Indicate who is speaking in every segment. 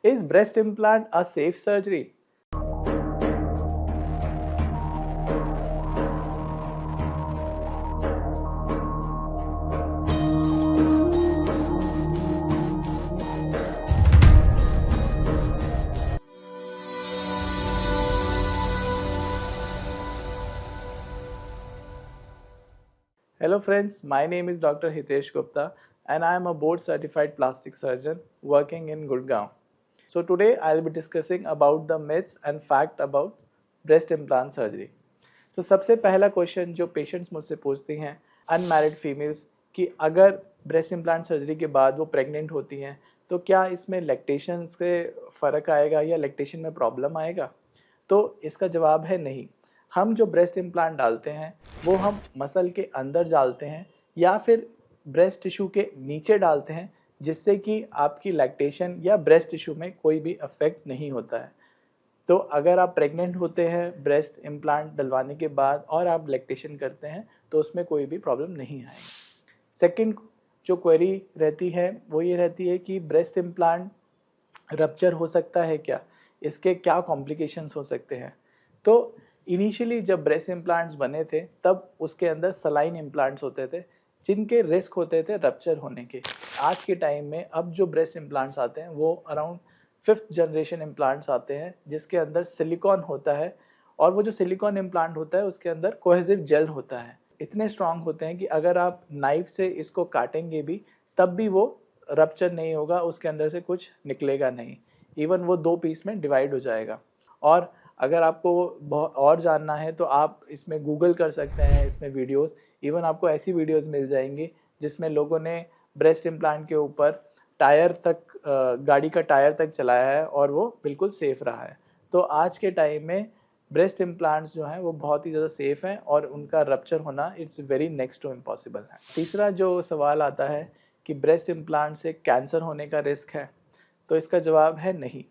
Speaker 1: Is breast implant a safe surgery? Hello friends, my name is Dr. Hitesh Gupta and I am a board certified plastic surgeon working in Gurgaon. So today I will be discussing about the myths and fact about breast implant surgery. So सबसे पहला question जो patients मुझसे पूछती हैं unmarried females कि अगर breast implant surgery के बाद वो प्रेग्नेंट होती हैं तो क्या इसमें लैक्टेशन से फ़र्क आएगा या लैक्टेशन में प्रॉब्लम आएगा? तो इसका जवाब है नहीं। हम जो ब्रेस्ट इम्प्लांट डालते हैं वो हम मसल के अंदर डालते हैं या फिर ब्रेस्ट टिश्यू के नीचे डालते हैं जिससे कि आपकी लैक्टेशन या ब्रेस्ट टिश्यू में कोई भी अफेक्ट नहीं होता है। तो अगर आप प्रेग्नेंट होते हैं ब्रेस्ट इम्प्लांट डलवाने के बाद और आप लैक्टेशन करते हैं तो उसमें कोई भी प्रॉब्लम नहीं आएगी। सेकंड जो क्वेरी रहती है वो ये रहती है कि ब्रेस्ट इम्प्लांट रप्चर हो सकता है क्या? इसके क्या कॉम्प्लिकेशंस हो सकते हैं? तो इनिशियली जब ब्रेस्ट इम्प्लांट्स बने थे तब उसके अंदर सलाइन इम्प्लांट्स होते थे जिनके रिस्क होते थे रप्चर होने के। आज के टाइम में अब जो ब्रेस्ट इम्प्लांट्स आते हैं वो अराउंड 5th जनरेशन इम्प्लांट्स आते हैं जिसके अंदर सिलिकॉन होता है और वो जो सिलिकॉन इम्प्लांट होता है उसके अंदर कोहेसिव जेल होता है। इतने स्ट्रॉन्ग होते हैं कि अगर आप नाइफ से इसको काटेंगे भी तब भी वो रप्चर नहीं होगा, उसके अंदर से कुछ निकलेगा नहीं। इवन वो 2 पीस में डिवाइड हो जाएगा। और अगर आपको और जानना है तो आप इसमें गूगल कर सकते हैं, इसमें वीडियोस, इवन आपको ऐसी वीडियोस मिल जाएंगी जिसमें लोगों ने ब्रेस्ट इम्प्लांट के ऊपर टायर तक गाड़ी का टायर तक चलाया है और वो बिल्कुल सेफ़ रहा है। तो आज के टाइम में ब्रेस्ट इम्प्लांट्स जो हैं वो बहुत ही ज़्यादा सेफ़ हैं और उनका रप्चर होना it's very next to impossible है। तीसरा जो सवाल आता है कि ब्रेस्ट इम्प्लांट से कैंसर होने का रिस्क है, तो इसका जवाब है नहीं।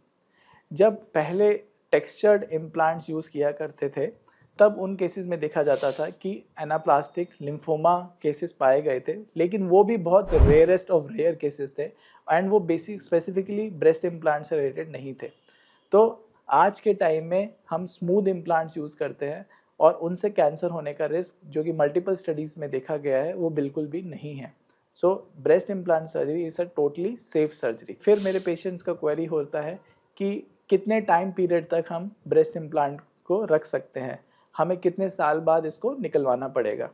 Speaker 1: जब पहले टेक्सचर्ड इम्प्लांट्स यूज़ किया करते थे तब उन केसेस में देखा जाता था कि एनाप्लास्टिक लिम्फोमा केसेस पाए गए थे, लेकिन वो भी बहुत रेयरेस्ट ऑफ रेयर केसेस थे एंड वो बेसिक स्पेसिफिकली ब्रेस्ट इम्प्लांट से रिलेटेड नहीं थे। तो आज के टाइम में हम स्मूथ इम्प्लांट्स यूज़ करते हैं और उनसे कैंसर होने का रिस्क जो कि मल्टीपल स्टडीज़ में देखा गया है वो बिल्कुल भी नहीं है। सो breast implant surgery is a totally safe surgery. फिर मेरे पेशेंट्स का क्वेरी होता है कि कितने टाइम पीरियड तक हम ब्रेस्ट इम्प्लांट को रख सकते हैं, हमें कितने साल बाद इसको निकलवाना पड़ेगा।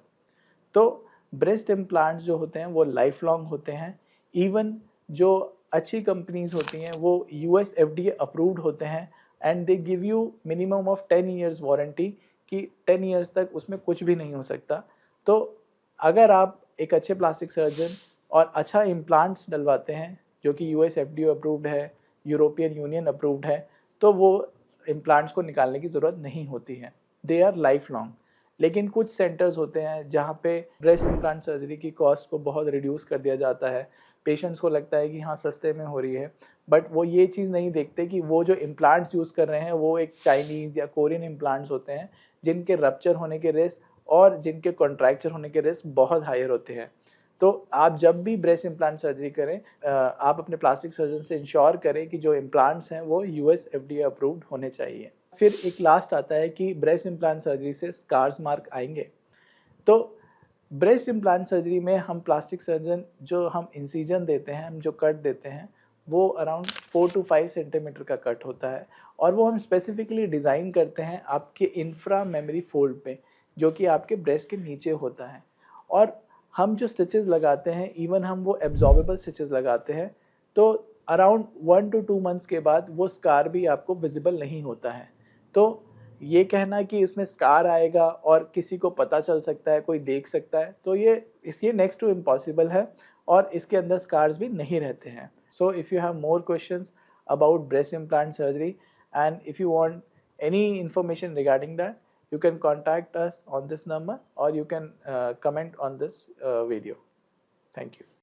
Speaker 1: तो ब्रेस्ट इम्प्लांट्स जो होते हैं वो लाइफ लॉन्ग होते हैं। इवन जो अच्छी कंपनीज होती हैं वो यूएस एफडीए अप्रूव्ड होते हैं and they give you minimum of 10 years warranty कि 10 ईयर्स तक उसमें कुछ भी नहीं हो सकता। तो अगर आप एक अच्छे प्लास्टिक सर्जन और अच्छा इम्प्लांट्स डलवाते हैं जो कि यूएस एफडीए अप्रूव्ड है, यूरोपियन यूनियन अप्रूव्ड है, तो वो इम्प्लांट्स को निकालने की ज़रूरत नहीं होती है। They our life long. लेकिन कुछ सेंटर्स होते हैं जहाँ पे ब्रेस्ट इम्प्लांट सर्जरी की कॉस्ट को बहुत रिड्यूस कर दिया जाता है। पेशेंट्स को लगता है कि हाँ सस्ते में हो रही है, बट वो ये चीज़ नहीं देखते कि वो जो इम्प्लांट्स यूज़ कर रहे हैं वो एक चाइनीज़ या कोरियन इम्प्लांट्स होते हैं जिनके रप्चर होने के रिस्क और जिनके कॉन्ट्रैक्चर होने के रिस्क बहुत हायर होते हैं। तो आप जब भी ब्रेस्ट इम्प्लांट सर्जरी करें आप अपने प्लास्टिक सर्जन से इंश्योर करें कि जो इम्प्लांट्स हैं वो यूएस एफडीए अप्रूव्ड होने चाहिए। फिर एक लास्ट आता है कि ब्रेस्ट इम्प्लांट सर्जरी से स्कार्स मार्क आएंगे। तो ब्रेस्ट इम्प्लांट सर्जरी में हम प्लास्टिक सर्जन जो हम इंसिजन देते हैं, हम जो कट देते हैं वो अराउंड 4 to 5 सेंटीमीटर का कट होता है और वो हम स्पेसिफिकली डिज़ाइन करते हैं आपके इंफ्रा मेमोरी फोल्ड पे जो कि आपके ब्रेस्ट के नीचे होता है। और हम जो स्टिचेस लगाते हैं इवन हम वो एब्जॉर्बेबल स्टिचेस लगाते हैं तो अराउंड 1 to 2 मंथ्स के बाद वो स्कार भी आपको विजिबल नहीं होता है। तो ये कहना कि इसमें स्कार आएगा और किसी को पता चल सकता है, कोई देख सकता है, तो ये नेक्स्ट टू इम्पॉसिबल है और इसके अंदर स्कार्स भी नहीं रहते हैं। So if you have more questions about breast implant surgery and if you want any information regarding that, you can contact us on this number or you can comment on this video. Thank you.